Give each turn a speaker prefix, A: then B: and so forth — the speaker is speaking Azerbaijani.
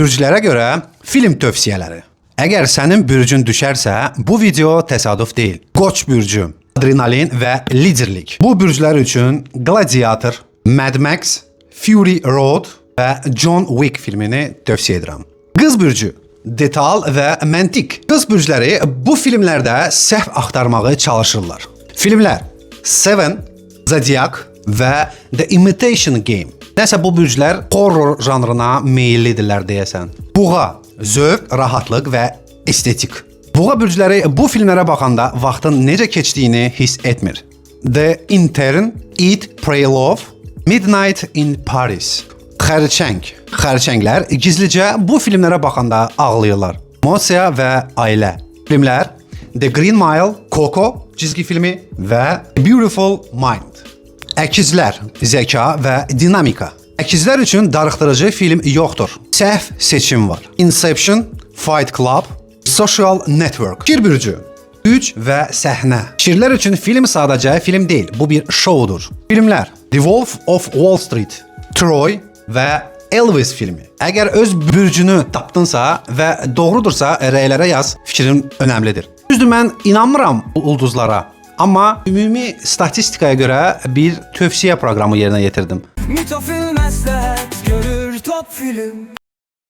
A: Bürclərə görə film tövsiyələri. Əgər sənin bürcün düşərsə, bu video təsadüf deyil. Qoç bürcü, adrenalin və liderlik. Bu bürclər üçün Gladiator, Mad Max, Fury Road və John Wick filmini tövsiyə edirəm. Qız bürcü, detal və məntiq. Qız bürcləri bu filmlərdə səhv axtarmağı çalışırlar. Filmlər Seven, Zodiac və The Imitation Game. Nəsə bu bürclər horror janrına meyillidirlər deyəsən. Buğa, zövq, rahatlıq və estetik. Buğa bürcləri bu filmlərə baxanda vaxtın necə keçdiyini hiss etmir. The Intern, Eat, Pray, Love, Midnight in Paris. Xərçəng. Xərçənglər gizlicə bu filmlərə baxanda ağlayırlar. Emosiya və ailə. Filmlər The Green Mile, Coco cizgi filmi və Beautiful Mind. Əkizlər, zəka və dinamika. Əkizlər üçün darıxdırıcı film yoxdur. Səhv seçim var. Inception, Fight Club, Social Network. Şir bürcü, güc və səhnə. Şirlər üçün film sadəcə film deyil, bu bir şoudur. Filmlər The Wolf of Wall Street, Troy və Elvis filmi. Əgər öz bürcünü tapdınsa və doğrudursa rəylərə yaz, fikrin önəmlidir. Düzdür, mən inanmıram ulduzlara. Amma ümumi statistikaya görə bir tövsiyə proqramı yerinə yetirdim.
B: Mitofil məsləhət görür top film.